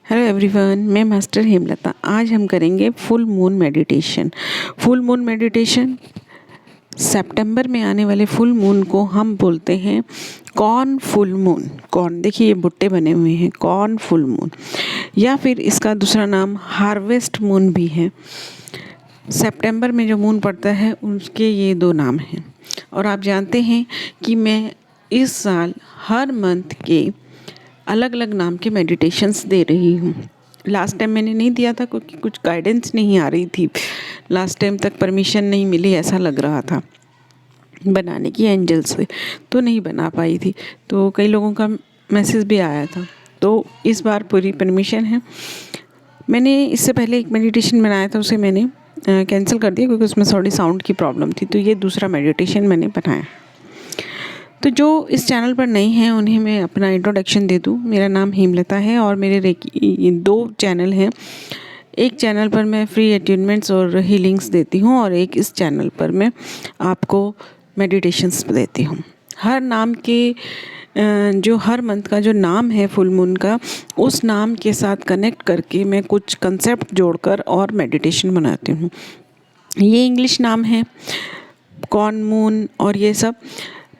Hello everyone, मैं master Hemlata. आज हम करेंगे full moon meditation. Full moon meditation सितंबर में आने वाले फुल मून को हम बोलते हैं कॉर्न फुल मून। कॉर्न, देखिए ये बुट्टे बने हुए हैं, कॉर्न फुल मून, या फिर इसका दूसरा नाम हार्वेस्ट मून भी है। सितंबर में जो मून पड़ता है उसके ये दो नाम हैं। और आप जानते हैं कि मैं इस साल हर मंथ के अलग अलग नाम के मेडिटेशंस दे रही हूँ। लास्ट टाइम मैंने नहीं दिया था क्योंकि कुछ गाइडेंस नहीं आ रही थी। लास्ट टाइम तक परमिशन नहीं मिली, ऐसा लग रहा था बनाने की एंजल से, तो नहीं बना पाई थी। तो कई लोगों का मैसेज भी आया था, तो इस बार पूरी परमिशन है। मैंने इससे पहले एक मेडिटेशन बनाया था, उसे मैंने कैंसिल कर दिया क्योंकि उसमें थोड़ी साउंड की प्रॉब्लम थी। तो ये दूसरा मेडिटेशन मैंने बनाया। तो जो इस चैनल पर नए हैं उन्हें मैं अपना इंट्रोडक्शन दे दूँ। मेरा नाम हेमलता है और मेरे दो चैनल हैं। एक चैनल पर मैं फ्री अट्यूनमेंट्स और हीलिंग्स देती हूँ और एक इस चैनल पर मैं आपको मेडिटेशंस देती हूँ। हर नाम के जो हर मंथ का जो नाम है फुल मून का, उस नाम के साथ कनेक्ट करके मैं कुछ कंसेप्ट जोड़कर और मेडिटेशन बनाती हूँ। ये इंग्लिश नाम है, कॉर्न मून और ये सब।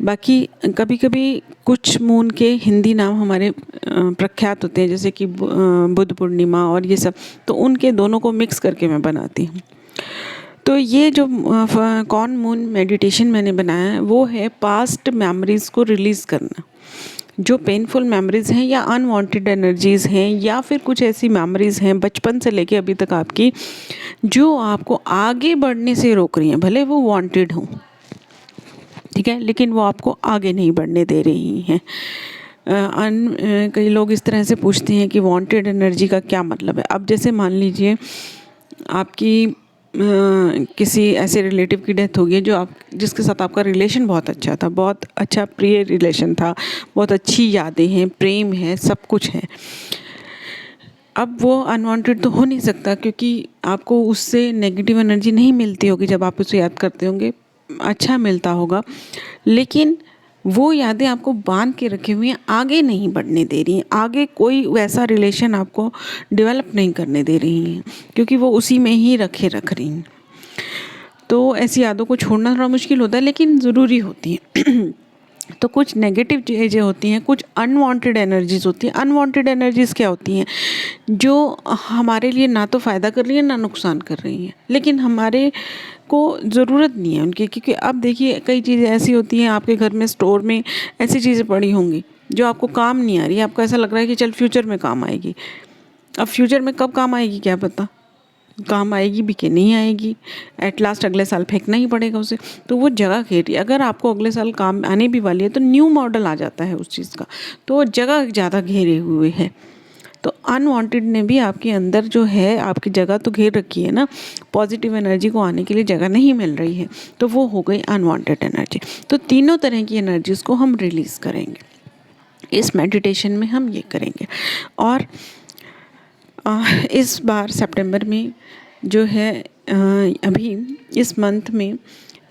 बाकी कभी कभी कुछ मून के हिंदी नाम हमारे प्रख्यात होते हैं, जैसे कि बुद्ध पूर्णिमा और ये सब, तो उनके दोनों को मिक्स करके मैं बनाती हूँ। तो ये जो कॉर्न मून मेडिटेशन मैंने बनाया है वो है पास्ट मेमोरीज़ को रिलीज़ करना। जो पेनफुल मेमोरीज़ हैं या अनवांटेड एनर्जीज़ हैं या फिर कुछ ऐसी मेमोरीज़ हैं बचपन से लेके अभी तक आपकी, जो आपको आगे बढ़ने से रोक रही हैं। भले वो वांटेड हों, ठीक है, लेकिन वो आपको आगे नहीं बढ़ने दे रही हैं। कई लोग इस तरह से पूछते हैं कि वांटेड एनर्जी का क्या मतलब है। अब जैसे मान लीजिए आपकी किसी ऐसे रिलेटिव की डेथ हो गई जो जिसके साथ आपका रिलेशन बहुत अच्छा था, बहुत अच्छा प्रिय रिलेशन था, बहुत अच्छी यादें हैं, प्रेम है, सब कुछ है। अब वो अनवांटेड तो हो नहीं सकता क्योंकि आपको उससे नेगेटिव एनर्जी नहीं मिलती होगी। जब आप उसे याद करते होंगे अच्छा मिलता होगा, लेकिन वो यादें आपको बांध के रखी हुई हैं, आगे नहीं बढ़ने दे रही हैं, आगे कोई वैसा रिलेशन आपको डेवलप नहीं करने दे रही हैं क्योंकि वो उसी में ही रख रही हैं। तो ऐसी यादों को छोड़ना थोड़ा मुश्किल होता है, लेकिन ज़रूरी होती हैं। तो कुछ नेगेटिव चीज़ें होती हैं, कुछ अनवांटेड एनर्जीज़ होती हैं। अनवांटेड एनर्जीज़ क्या होती हैं? जो हमारे लिए ना तो फ़ायदा कर रही हैं ना नुकसान कर रही हैं, लेकिन हमारे को ज़रूरत नहीं है उनकी। क्योंकि अब देखिए कई चीज़ें ऐसी होती हैं आपके घर में, स्टोर में ऐसी चीज़ें पड़ी होंगी जो आपको काम नहीं आ रही है। आपको ऐसा लग रहा है कि चल फ्यूचर में काम आएगी। अब फ्यूचर में कब काम आएगी क्या पता, काम आएगी भी कि नहीं आएगी। एट लास्ट अगले साल फेंकना ही पड़ेगा उसे, तो वो जगह घेर रही है। अगर आपको अगले साल काम आने भी वाली है तो न्यू मॉडल आ जाता है उस चीज़ का, तो वो जगह ज़्यादा घेरे हुए है। तो अनवांटेड ने भी आपके अंदर जो है आपकी जगह तो घेर रखी है ना, पॉजिटिव एनर्जी को आने के लिए जगह नहीं मिल रही है, तो वो हो गई अनवांटेड एनर्जी। तो तीनों तरह की एनर्जीज़ को हम रिलीज़ करेंगे इस मेडिटेशन में, हम ये करेंगे। और इस बार सितंबर में जो है अभी इस मंथ में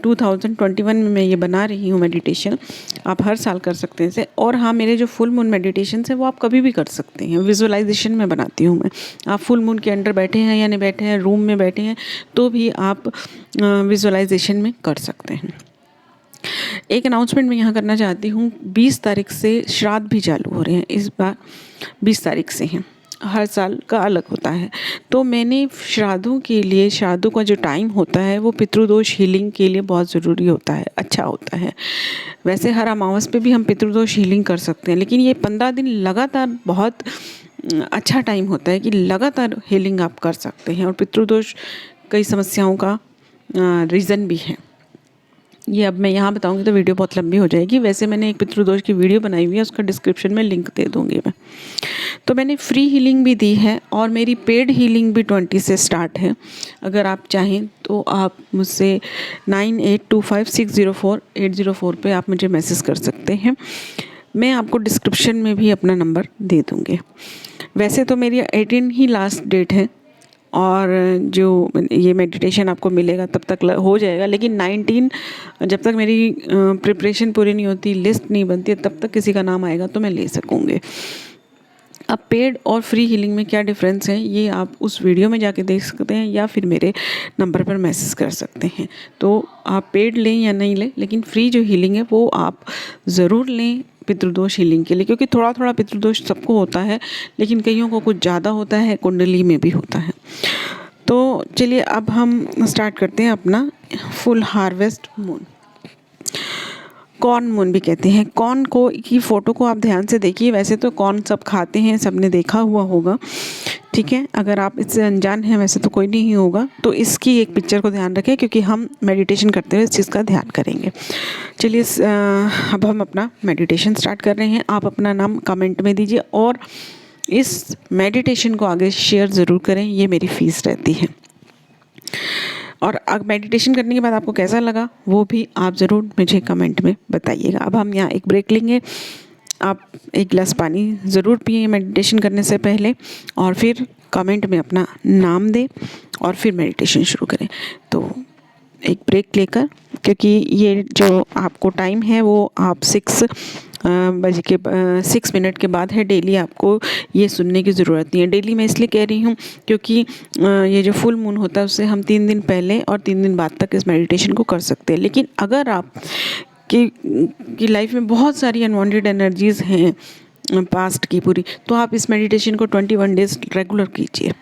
2021 में मैं ये बना रही हूँ मेडिटेशन। आप हर साल कर सकते हैं इसे। और हाँ, मेरे जो फुल मून मेडिटेशन है वो आप कभी भी कर सकते हैं। विजुअलाइजेशन में बनाती हूँ मैं। आप फुल मून के अंडर बैठे हैं या नहीं बैठे हैं, रूम में बैठे हैं, तो भी आप विजुअलाइजेशन में कर सकते हैं। एक अनाउंसमेंट मैं यहाँ करना चाहती हूँ, 20 तारीख से श्राद्ध भी चालू हो रहे हैं। इस बार 20 तारीख से हैं, हर साल का अलग होता है। तो मैंने श्राद्धों के लिए, श्राद्धों का जो टाइम होता है वो पितृदोष हीलिंग के लिए बहुत ज़रूरी होता है, अच्छा होता है। वैसे हर अमावस पे भी हम पितृदोष हीलिंग कर सकते हैं, लेकिन ये 15 दिन लगातार बहुत अच्छा टाइम होता है कि लगातार हीलिंग आप कर सकते हैं। और पितृदोष कई समस्याओं का रीज़न भी है। ये अब मैं यहाँ बताऊँगी तो वीडियो बहुत लंबी हो जाएगी। वैसे मैंने एक पितृदोष की वीडियो बनाई हुई है, उसका डिस्क्रिप्शन में लिंक दे दूँगी मैं। तो मैंने फ्री हीलिंग भी दी है और मेरी पेड हीलिंग भी 20 से स्टार्ट है। अगर आप चाहें तो आप मुझसे 9825604804 पे आप मुझे मैसेज कर सकते हैं। मैं आपको डिस्क्रिप्शन में भी अपना नंबर दे दूँगी। वैसे तो मेरी 18 ही लास्ट डेट है और जो ये मेडिटेशन आपको मिलेगा तब तक हो जाएगा, लेकिन 19 जब तक मेरी प्रिपरेशन पूरी नहीं होती, लिस्ट नहीं बनती है, तब तक किसी का नाम आएगा तो मैं ले सकूँगी। अब पेड और फ्री हीलिंग में क्या डिफरेंस है ये आप उस वीडियो में जाके देख सकते हैं या फिर मेरे नंबर पर मैसेज कर सकते हैं। तो आप पेड लें या नहीं लें, लेकिन फ्री जो हीलिंग है वो आप ज़रूर लें पितृदोष हीलिंग के लिए, क्योंकि थोड़ा थोड़ा पितृदोष सबको होता है, लेकिन कईयों को कुछ ज़्यादा होता है, कुंडली में भी होता है। तो चलिए अब हम स्टार्ट करते हैं अपना full harvest moon. Corn moon भी कहते हैं। कॉर्न को की फ़ोटो को आप ध्यान से देखिए। वैसे तो कॉर्न सब खाते हैं, सबने देखा हुआ होगा, ठीक है। अगर आप इससे अनजान हैं, वैसे तो कोई नहीं होगा, तो इसकी एक पिक्चर को ध्यान रखें, क्योंकि हम मेडिटेशन करते हुए इस चीज़ का ध्यान करेंगे। चलिए अब हम अपना मेडिटेशन स्टार्ट कर रहे हैं। आप अपना नाम कमेंट में दीजिए और इस मेडिटेशन को आगे शेयर ज़रूर करें, ये मेरी फ़ीस रहती है। और अब मेडिटेशन करने के बाद आपको कैसा लगा वो भी आप ज़रूर मुझे कमेंट में बताइएगा। अब हम यहाँ एक ब्रेक लेंगे। आप एक गिलास पानी ज़रूर पिए मेडिटेशन करने से पहले, और फिर कमेंट में अपना नाम दें और फिर मेडिटेशन शुरू करें। तो एक ब्रेक लेकर, क्योंकि ये जो आपको टाइम है वो आप 6 मिनट के बाद है। डेली आपको ये सुनने की ज़रूरत नहीं है। डेली मैं इसलिए कह रही हूँ क्योंकि ये जो फुल मून होता है उससे हम 3 दिन पहले और 3 दिन बाद तक इस मेडिटेशन को कर सकते हैं। लेकिन अगर आप की लाइफ में बहुत सारी अनवांटेड एनर्जीज़ हैं पास्ट की पूरी, तो आप इस मेडिटेशन को 21 डेज़ रेगुलर कीजिए।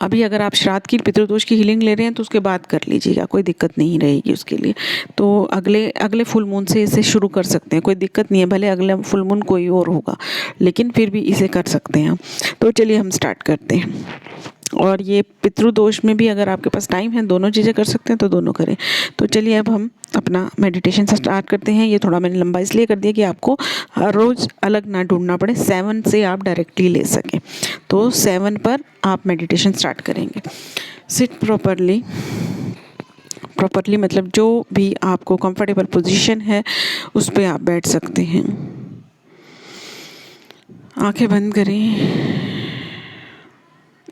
अभी अगर आप श्राद्ध की पितृदोष की हीलिंग ले रहे हैं तो उसके बाद कर लीजिएगा, कोई दिक्कत नहीं रहेगी उसके लिए। तो अगले फुल मून से इसे शुरू कर सकते हैं, कोई दिक्कत नहीं है। भले अगले फुल मून कोई और होगा, लेकिन फिर भी इसे कर सकते हैं। तो चलिए हम स्टार्ट करते हैं। और ये पितृदोष में भी अगर आपके पास टाइम है, दोनों चीज़ें कर सकते हैं तो दोनों करें। तो चलिए अब हम अपना मेडिटेशन से स्टार्ट करते हैं। ये थोड़ा मैंने लंबा इसलिए कर दिया कि आपको हर रोज़ अलग ना ढूंढना पड़े, 7 से आप डायरेक्टली ले सकें। तो 7 पर आप मेडिटेशन स्टार्ट करेंगे। सिट प्रॉपरली मतलब जो भी आपको कंफर्टेबल पोजीशन है उस पर आप बैठ सकते हैं। आंखें बंद करें,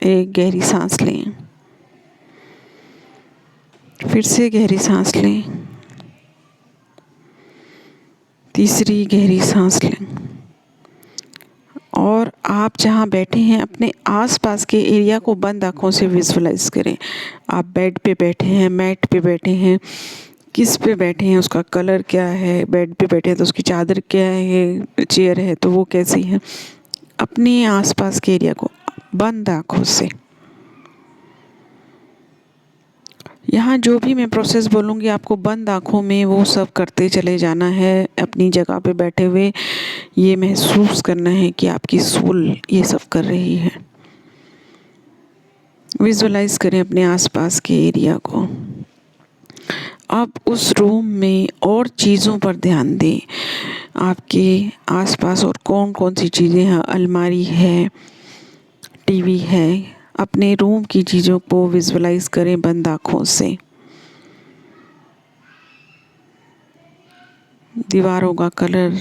एक गहरी सांस लें, फिर से गहरी सांस लें, तीसरी गहरी सांस लें। और आप जहाँ बैठे हैं अपने आसपास के एरिया को बंद आँखों से विजुअलाइज करें। आप बेड पे बैठे हैं, मैट पे बैठे हैं, किस पे बैठे हैं, उसका कलर क्या है, बेड पे बैठे हैं तो उसकी चादर क्या है, चेयर है तो वो कैसी है। अपने आसपास के एरिया को बंद आँखों से, यहाँ जो भी मैं प्रोसेस बोलूँगी आपको बंद आँखों में वो सब करते चले जाना है। अपनी जगह पे बैठे हुए ये महसूस करना है कि आपकी सोल ये सब कर रही है। विजुअलाइज करें अपने आसपास के एरिया को। अब उस रूम में और चीज़ों पर ध्यान दें। आपके आसपास और कौन कौन सी चीज़ें हैं। अलमारी है, टीवी है। अपने रूम की चीज़ों को विजुअलाइज करें बंद आँखों से। दीवारों का कलर।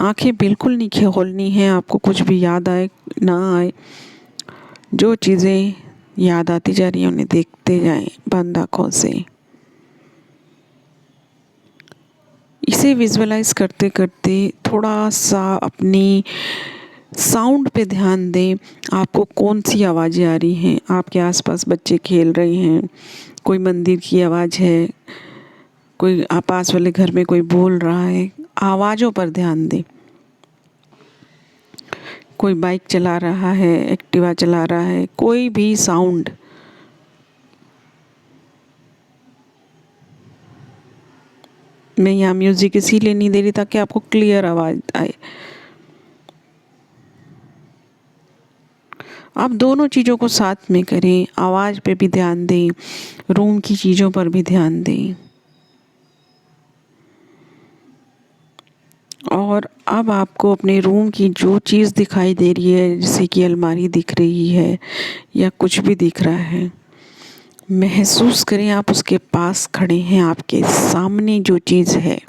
आंखें बिल्कुल नहीं खोलनी है, आपको कुछ भी याद आए ना आए, जो चीज़ें याद आती जा रही हैं उन्हें देखते जाएं बंद आँखों से। इसे विजुअलाइज करते करते थोड़ा सा अपनी साउंड पे ध्यान दें। आपको कौन सी आवाज़ें आ रही हैं। आपके आसपास बच्चे खेल रहे हैं, कोई मंदिर की आवाज़ है, कोई पास वाले घर में कोई बोल रहा है। आवाज़ों पर ध्यान दें। कोई बाइक चला रहा है, एक्टिवा चला रहा है, कोई भी साउंड। मैं यहाँ म्यूज़िक इसीलिए नहीं दे रही ताकि आपको क्लियर आवाज़ आए। आप दोनों चीज़ों को साथ में करें। आवाज़ पे भी ध्यान दें, रूम की चीज़ों पर भी ध्यान दें। और अब आपको अपने रूम की जो चीज़ दिखाई दे रही है, जैसे कि अलमारी दिख रही है या कुछ भी दिख रहा है, महसूस करें आप उसके पास खड़े हैं। आपके सामने जो चीज़ है,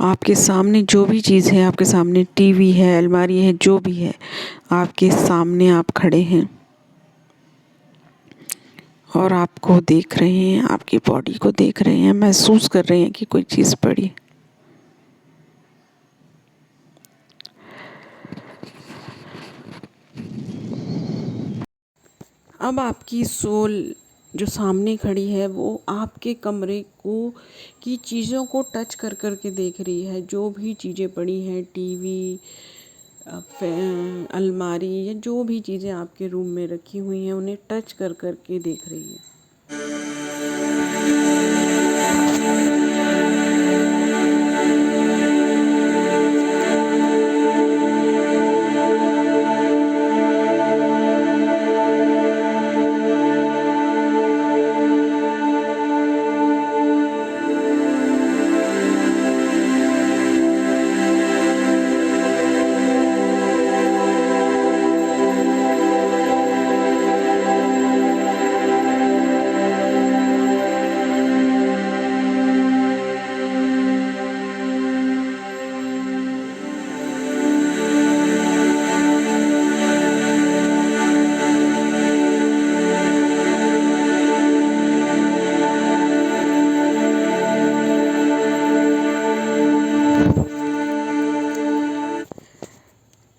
आपके सामने जो भी चीज़ है, आपके सामने टीवी है, अलमारी है, जो भी है, आपके सामने आप खड़े हैं और आपको देख रहे हैं, आपकी बॉडी को देख रहे हैं, महसूस कर रहे हैं कि कोई चीज़ पड़ी। अब आपकी सोल जो सामने खड़ी है वो आपके कमरे को की चीज़ों को टच कर कर के देख रही है। जो भी चीज़ें पड़ी हैं, टीवी, अलमारी या जो भी चीज़ें आपके रूम में रखी हुई हैं, उन्हें टच कर कर के देख रही है।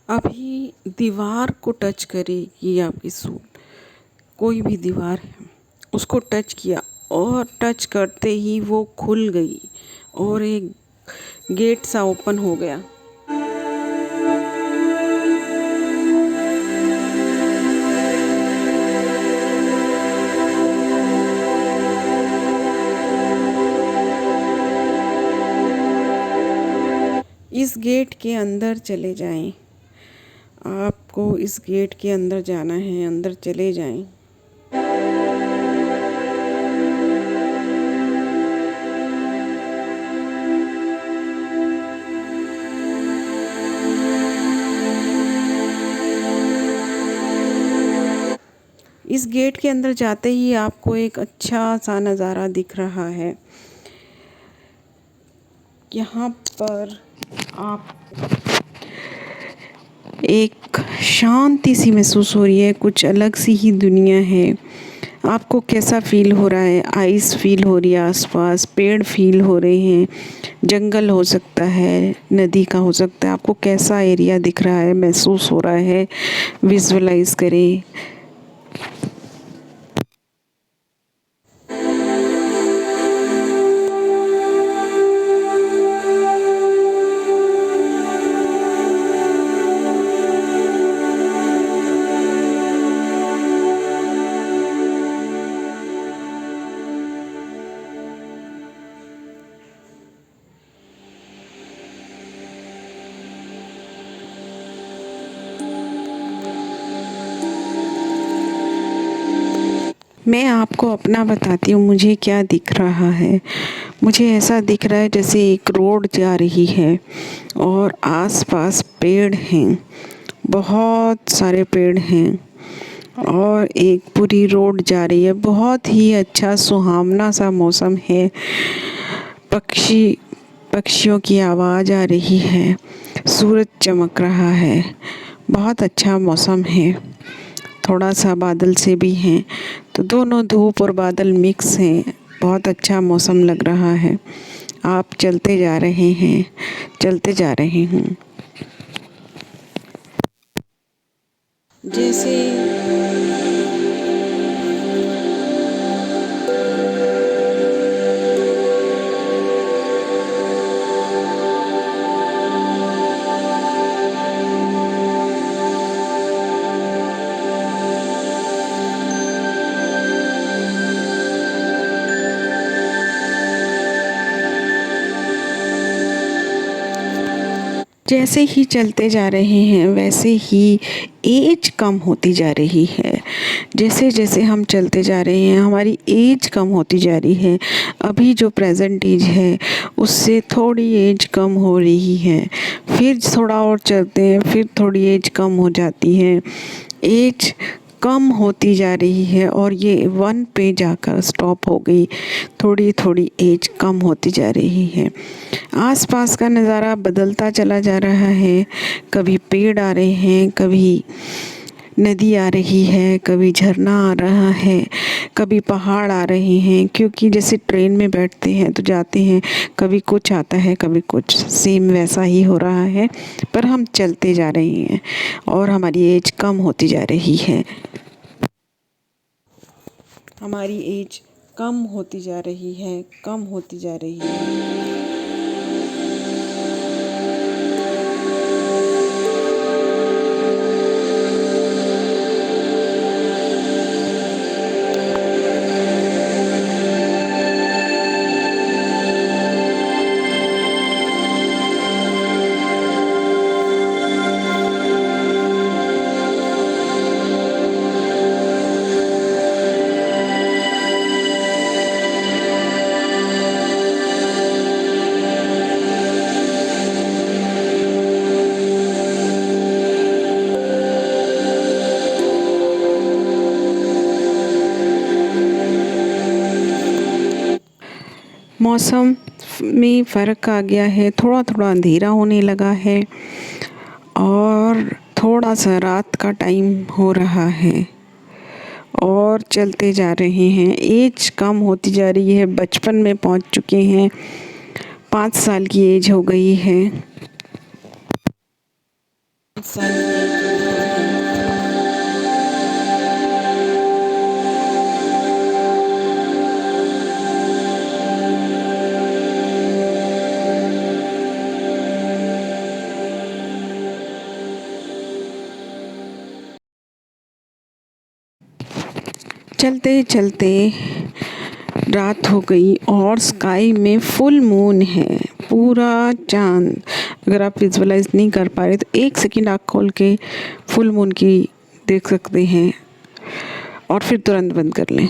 अभी दीवार को टच करेगी आपकी सोल, कोई भी दीवार है उसको टच किया और टच करते ही वो खुल गई और एक गेट सा ओपन हो गया। इस गेट के अंदर चले जाएं। आपको इस गेट के अंदर जाना है, अंदर चले जाएं। इस गेट के अंदर जाते ही आपको एक अच्छा सा नज़ारा दिख रहा है। यहाँ पर आप एक शांति सी महसूस हो रही है, कुछ अलग सी ही दुनिया है। आपको कैसा फील हो रहा है? आइस फील हो रही है, आसपास पेड़ फील हो रहे हैं, जंगल हो सकता है, नदी का हो सकता है। आपको कैसा एरिया दिख रहा है, महसूस हो रहा है? विजुअलाइज करें। मैं आपको अपना बताती हूँ मुझे क्या दिख रहा है। मुझे ऐसा दिख रहा है जैसे एक रोड जा रही है और आसपास पेड़ हैं, बहुत सारे पेड़ हैं और एक पूरी रोड जा रही है। बहुत ही अच्छा सुहावना सा मौसम है। पक्षियों की आवाज़ आ रही है, सूरज चमक रहा है, बहुत अच्छा मौसम है। थोड़ा सा बादल से भी हैं, तो दोनों धूप और बादल मिक्स हैं। बहुत अच्छा मौसम लग रहा है। आप चलते जा रहे हैं, चलते जा रहे हैं। जैसे जैसे ही चलते जा रहे हैं वैसे ही एज कम होती जा रही है। जैसे जैसे हम चलते जा रहे हैं हमारी एज कम होती जा रही है। अभी जो प्रेजेंट एज है उससे थोड़ी एज कम हो रही है। फिर थोड़ा और चलते हैं, फिर थोड़ी एज कम हो जाती है। एज कम होती जा रही है और ये 1 पे जाकर स्टॉप हो गई। थोड़ी थोड़ी एज कम होती जा रही है। आसपास का नज़ारा बदलता चला जा रहा है। कभी पेड़ आ रहे हैं, कभी नदी आ रही है, कभी झरना आ रहा है, कभी पहाड़ आ रहे हैं। क्योंकि जैसे ट्रेन में बैठते हैं तो जाते हैं, कभी कुछ आता है कभी कुछ, सेम वैसा ही हो रहा है। पर हम चलते जा रहे हैं और हमारी एज कम होती जा रही है। हमारी एज कम होती जा रही है, कम होती जा रही है। मौसम में फ़र्क आ गया है, थोड़ा थोड़ा अंधेरा होने लगा है और थोड़ा सा रात का टाइम हो रहा है और चलते जा रहे हैं। एज कम होती जा रही है, बचपन में पहुंच चुके हैं, 5 साल की एज हो गई है। 5 साल की एज हो गई है। चलते चलते रात हो गई और स्काई में फुल मून है, पूरा चांद। अगर आप विजुअलाइज नहीं कर पा रहे तो 1 सेकंड आँख खोल के फुल मून की देख सकते हैं और फिर तुरंत बंद कर लें।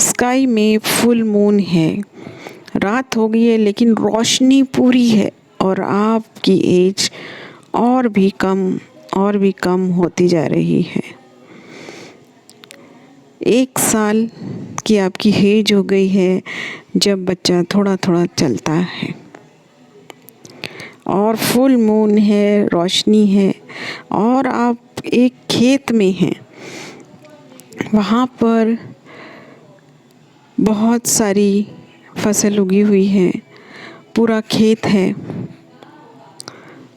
स्काई में फुल मून है, रात हो गई है लेकिन रोशनी पूरी है और आपकी एज और भी कम होती जा रही है। 1 साल की आपकी एज हो गई है जब बच्चा थोड़ा थोड़ा चलता है और फुल मून है, रोशनी है और आप एक खेत में हैं। वहाँ पर बहुत सारी फसल उगी हुई है, पूरा खेत है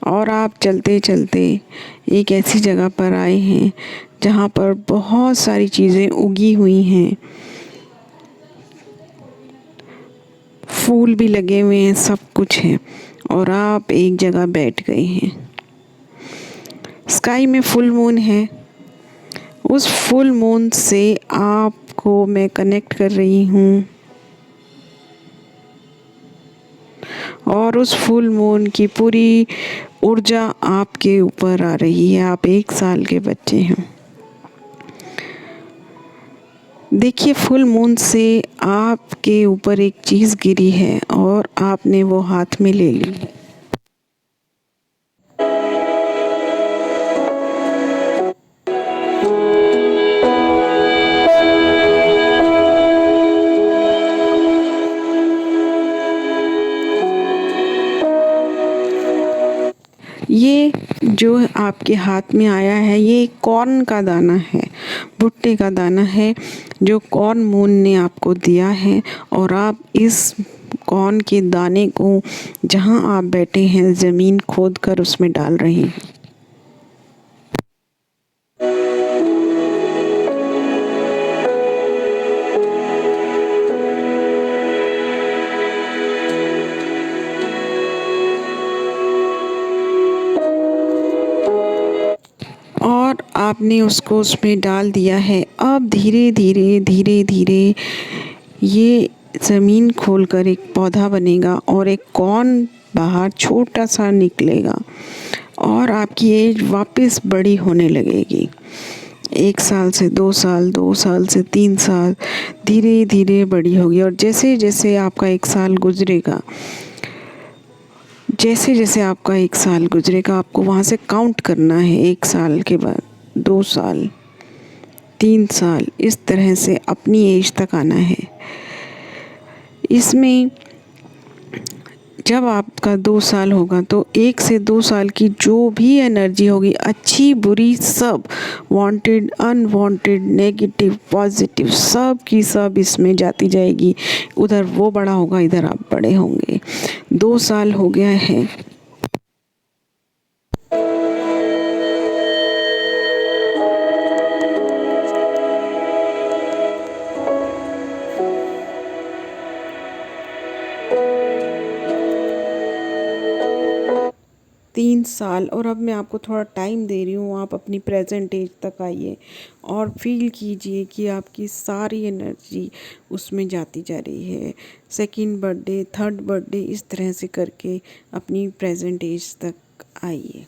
और आप चलते चलते एक ऐसी जगह पर आए हैं जहाँ पर बहुत सारी चीज़ें उगी हुई हैं, फूल भी लगे हुए हैं, सब कुछ है और आप एक जगह बैठ गए हैं। स्काई में फुल मून है, उस फुल मून से आपको मैं कनेक्ट कर रही हूँ और उस फुल मून की पूरी ऊर्जा आपके ऊपर आ रही है। आप 1 साल के बच्चे हैं। देखिए, फुल मून से आपके ऊपर एक चीज़ गिरी है और आपने वो हाथ में ले ली है। ये जो आपके हाथ में आया है, ये कॉर्न का दाना है, भुट्टे का दाना है जो कॉर्न मून ने आपको दिया है और आप इस कॉर्न के दाने को जहाँ आप बैठे हैं ज़मीन खोद कर उसमें डाल रहे हैं। और आपने उसको उसमें डाल दिया है। अब धीरे धीरे ये ज़मीन खोलकर एक पौधा बनेगा और एक कॉर्न बाहर छोटा सा निकलेगा और आपकी एज वापस बड़ी होने लगेगी। 1 साल से 2 साल, 2 साल से 3 साल, धीरे धीरे बड़ी होगी और जैसे जैसे आपका 1 साल गुजरेगा, आपको वहाँ से काउंट करना है। 1 साल के बाद 2 साल, 3 साल, इस तरह से अपनी एज तक आना है। इसमें जब आपका 2 साल होगा तो 1 से 2 साल की जो भी एनर्जी होगी, अच्छी बुरी सब, वांटेड अनवांटेड नेगेटिव पॉजिटिव, सब की सब इसमें जाती जाएगी। उधर वो बड़ा होगा, इधर आप बड़े होंगे। 2 साल हो गया है। 3 साल, और अब मैं आपको थोड़ा टाइम दे रही हूँ, आप अपनी प्रेजेंट एज तक आइए और फील कीजिए कि आपकी सारी एनर्जी उसमें जाती जा रही है। सेकंड बर्थडे, थर्ड बर्थडे, इस तरह से करके अपनी प्रेजेंट एज तक आइए।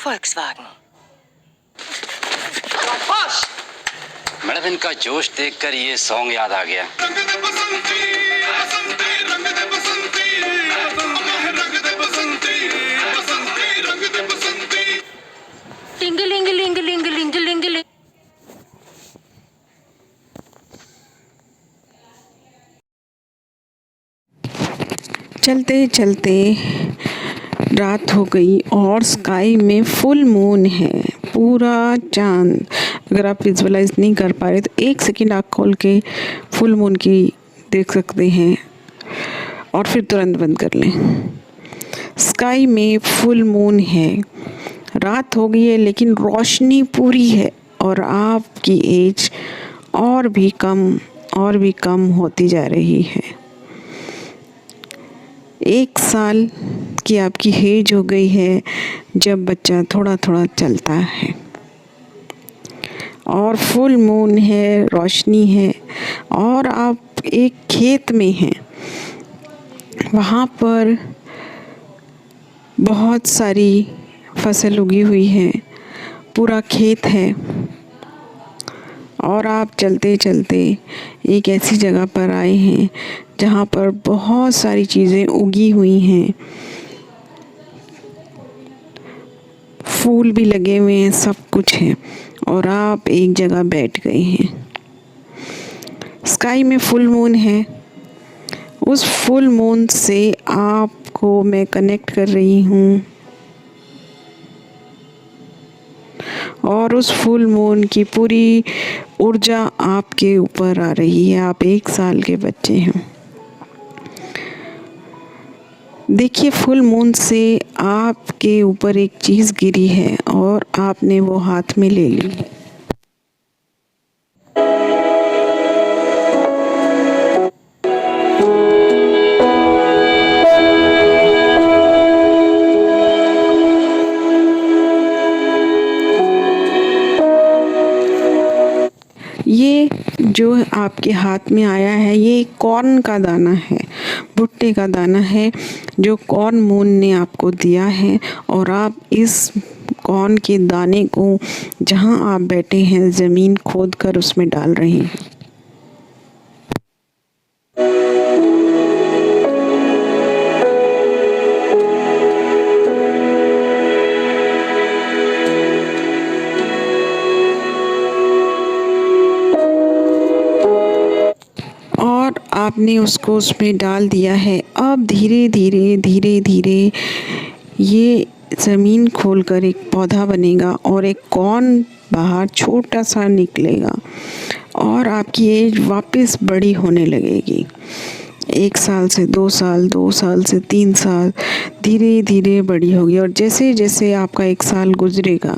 Volkswagen. मैडम, इनका जोश देखकर ये सॉन्ग याद आ गया। चलते चलते रात हो गई और स्काई में फुल मून है, पूरा चांद। अगर आप विजुअलाइज नहीं कर पा रहे तो 1 सेकंड आँख खोल के फुल मून की देख सकते हैं और फिर तुरंत बंद कर लें। स्काई में फुल मून है, रात हो गई है लेकिन रोशनी पूरी है और आपकी एज और भी कम होती जा रही है। 1 साल की आपकी एज हो गई है जब बच्चा थोड़ा थोड़ा चलता है, और फुल मून है, रोशनी है, और आप एक खेत में हैं। वहाँ पर बहुत सारी फसल उगी हुई है, पूरा खेत है, और आप चलते चलते एक ऐसी जगह पर आए हैं जहाँ पर बहुत सारी चीज़ें उगी हुई हैं, फूल भी लगे हुए हैं, सब कुछ है, और आप एक जगह बैठ गए हैं। स्काई में फुल मून है, उस फुल मून से आपको मैं कनेक्ट कर रही हूँ, और उस फुल मून की पूरी ऊर्जा आपके ऊपर आ रही है। आप 1 साल के बच्चे हैं। देखिए, फुल मून से आपके ऊपर एक चीज़ गिरी है और आपने वो हाथ में ले ली। जो आपके हाथ में आया है ये कॉर्न का दाना है, भुट्टे का दाना है जो कॉर्न मून ने आपको दिया है। और आप इस कॉर्न के दाने को जहाँ आप बैठे हैं ज़मीन खोद कर उसमें डाल रहे हैं। और आपने उसको उसमें डाल दिया है। अब धीरे धीरे धीरे धीरे ये ज़मीन खोलकर एक पौधा बनेगा और एक कॉर्न बाहर छोटा सा निकलेगा और आपकी एज वापस बड़ी होने लगेगी। 1 साल से 2 साल, 2 साल से 3 साल, धीरे धीरे बड़ी होगी। और जैसे जैसे आपका 1 साल गुजरेगा,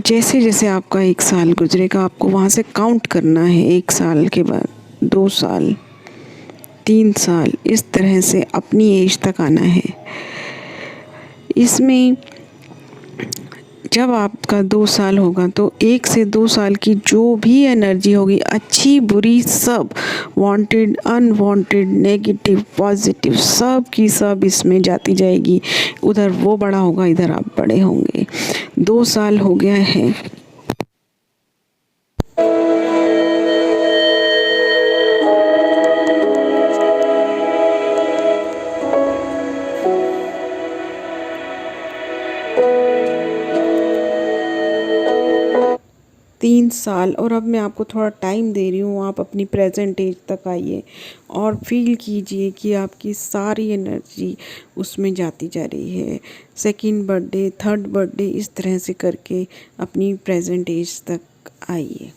जैसे जैसे आपका 1 साल गुजरेगा आपको वहाँ से काउंट करना है। 1 साल के बाद 2 साल, 3 साल, इस तरह से अपनी एज तक आना है। इसमें जब आपका 2 साल होगा तो 1 से 2 साल की जो भी एनर्जी होगी, अच्छी बुरी सब, वांटेड अनवांटेड नेगेटिव पॉजिटिव, सब की सब इसमें जाती जाएगी। उधर वो बड़ा होगा, इधर आप बड़े होंगे। 2 साल हो गया है। तीन साल और अब मैं आपको थोड़ा टाइम दे रही हूँ। आप अपनी प्रेजेंट एज तक आइए और फील कीजिए कि आपकी सारी एनर्जी उसमें जाती जा रही है। सेकंड बर्थडे, थर्ड बर्थडे, इस तरह से करके अपनी प्रेजेंट एज तक आइए।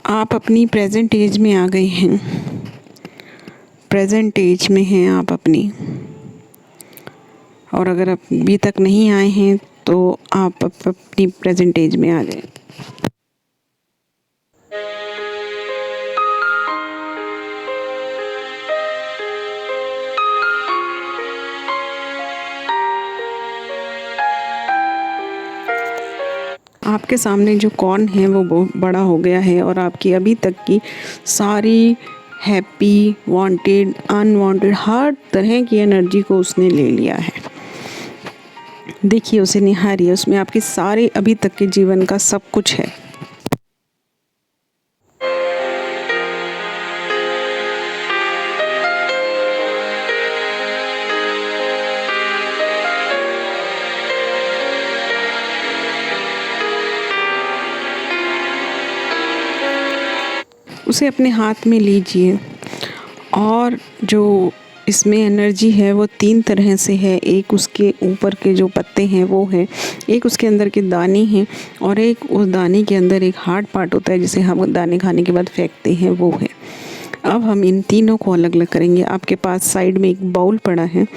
आप अपनी प्रेजेंट एज में आ गए हैं। प्रेजेंट एज में हैं आप अपनी। और अगर आप अभी तक नहीं आए हैं तो आप अपनी प्रेजेंट एज में आ जाएं। आपके सामने जो कॉर्न है वो बहुत बड़ा हो गया है और आपकी अभी तक की सारी हैप्पी, वांटेड, अनवांटेड, हर तरह की एनर्जी को उसने ले लिया है। देखिए उसे निहारिए, उसमें आपके सारे अभी तक के जीवन का सब कुछ है। उसे अपने हाथ में लीजिए। और जो इसमें एनर्जी है वो 3 तरह से है। एक उसके ऊपर के जो पत्ते हैं वो है, एक उसके अंदर के दाने हैं, और एक उस दाने के अंदर एक हार्ड पार्ट होता है जिसे हम दाने खाने के बाद फेंकते हैं, वो है। अब हम इन तीनों को अलग अलग करेंगे। आपके पास साइड में एक बाउल पड़ा है,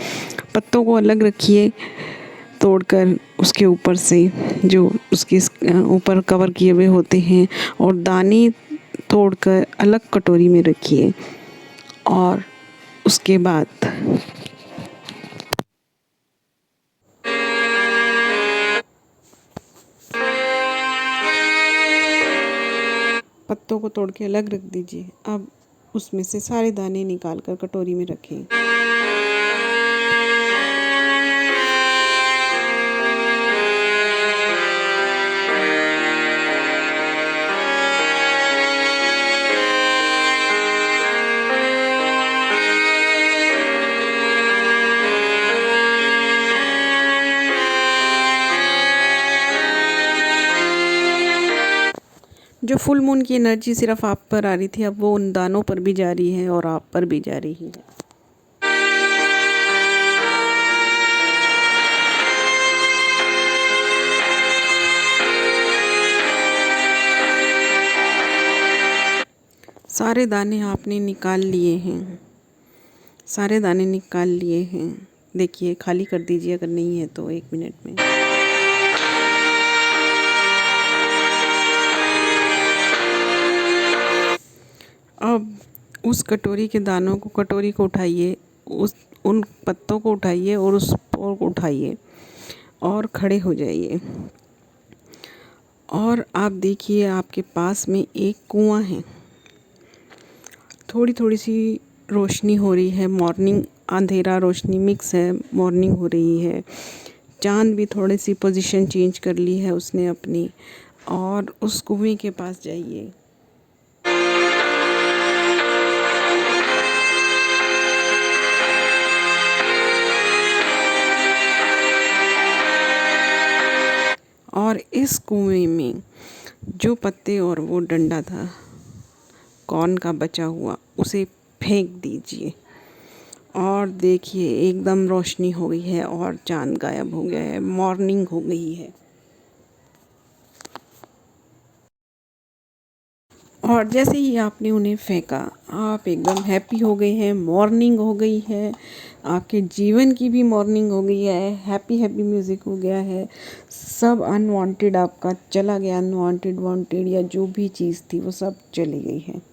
पत्तों को अलग रखिए तोड़कर, उसके ऊपर से जो उसके ऊपर कवर किए हुए होते हैं, और दाने तोड़कर अलग कटोरी में रखिए। और उसके बाद पत्तों को तोड़ के अलग रख दीजिए। अब उसमें से सारे दाने निकाल कर कटोरी में रखें। जो फुल मून की एनर्जी सिर्फ आप पर आ रही थी, अब वो उन दानों पर भी जा रही है और आप पर भी जा रही है। सारे दाने आपने निकाल लिए हैं, सारे दाने निकाल लिए हैं। देखिए, खाली कर दीजिए अगर नहीं है तो 1 मिनट में। अब उस कटोरी के दानों को, कटोरी को उठाइए, उन पत्तों को उठाइए और उस पोर को उठाइए और खड़े हो जाइए। और आप देखिए आपके पास में एक कुआं है। थोड़ी थोड़ी सी रोशनी हो रही है, मॉर्निंग, अंधेरा रोशनी मिक्स है, मॉर्निंग हो रही है। चाँद भी थोड़ी सी पोजीशन चेंज कर ली है उसने अपनी। और उस कुएं के पास जाइए। और इस कुएं में जो पत्ते और वो डंडा था कॉर्न का बचा हुआ, उसे फेंक दीजिए। और देखिए एकदम रोशनी हो गई है और चाँद गायब हो गया है, मॉर्निंग हो गई है। और जैसे ही आपने उन्हें फेंका, आप एकदम हैप्पी हो गए हैं, मॉर्निंग हो गई है, आपके जीवन की भी मॉर्निंग हो गई है, हैप्पी हैप्पी म्यूज़िक हो गया है। सब अनवांटेड आपका चला गया, अनवांटेड वांटेड या जो भी चीज़ थी वो सब चली गई है।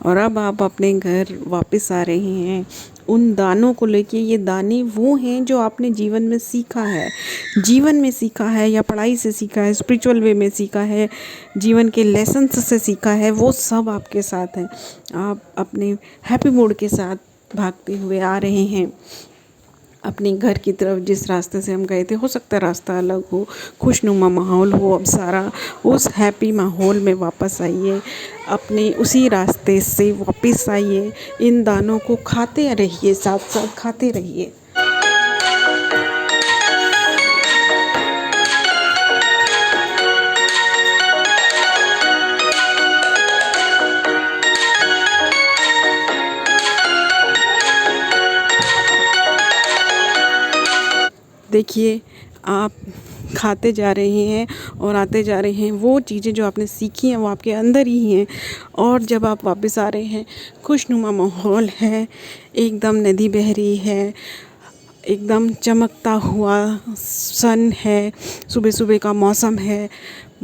और अब आप अपने घर वापस आ रहे हैं उन दानों को लेके। ये दाने वो हैं जो आपने जीवन में सीखा है, जीवन में सीखा है या पढ़ाई से सीखा है, स्पिरिचुअल वे में सीखा है, जीवन के लेसन्स से सीखा है, वो सब आपके साथ हैं। आप अपने हैप्पी मूड के साथ भागते हुए आ रहे हैं अपने घर की तरफ। जिस रास्ते से हम गए थे, हो सकता है रास्ता अलग हो, खुशनुमा माहौल हो, अब सारा उस हैप्पी माहौल में वापस आइए, अपने उसी रास्ते से वापस आइए। इन दानों को खाते रहिए, साथ साथ खाते रहिए। देखिए आप खाते जा रहे हैं और आते जा रहे हैं। वो चीज़ें जो आपने सीखी हैं वो आपके अंदर ही हैं। और जब आप वापस आ रहे हैं, खुशनुमा माहौल है, एकदम नदी बह रही है, एकदम चमकता हुआ सन है, सुबह सुबह का मौसम है,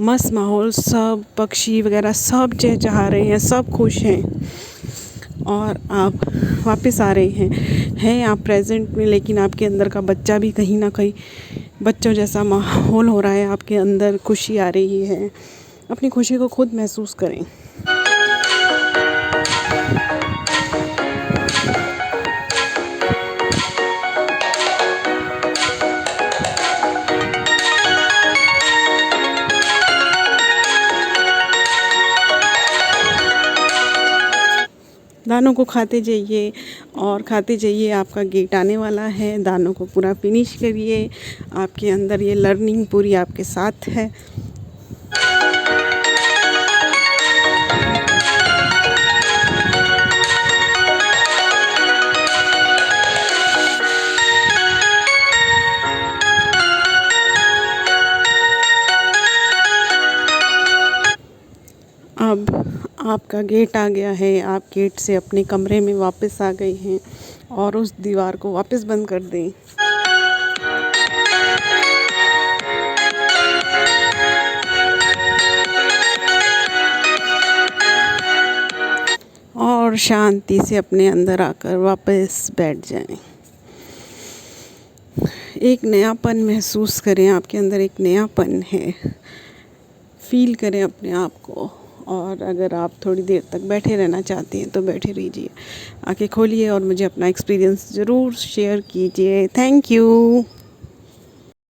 मस्त माहौल, सब पक्षी वगैरह सब चहचहा रहे हैं, सब खुश हैं। और आप वापस आ रहे हैं आप प्रेजेंट में, लेकिन आपके अंदर का बच्चा भी कहीं ना कहीं बच्चों जैसा माहौल हो रहा है, आपके अंदर खुशी आ रही है। अपनी खुशी को खुद महसूस करें। दानों को खाते जाइए और खाते जाइए। आपका गेट आने वाला है, दानों को पूरा फिनिश करिए। आपके अंदर ये लर्निंग पूरी आपके साथ है। अब आपका गेट आ गया है, आप गेट से अपने कमरे में वापस आ गए हैं और उस दीवार को वापस बंद कर दें। और शांति से अपने अंदर आकर वापस बैठ जाएं। एक नयापन महसूस करें, आपके अंदर एक नयापन है, फील करें अपने आप को। और अगर आप थोड़ी देर तक बैठे रहना चाहते हैं तो बैठे रहिए, आंखें खोलिए और मुझे अपना एक्सपीरियंस ज़रूर शेयर कीजिए। Thank you.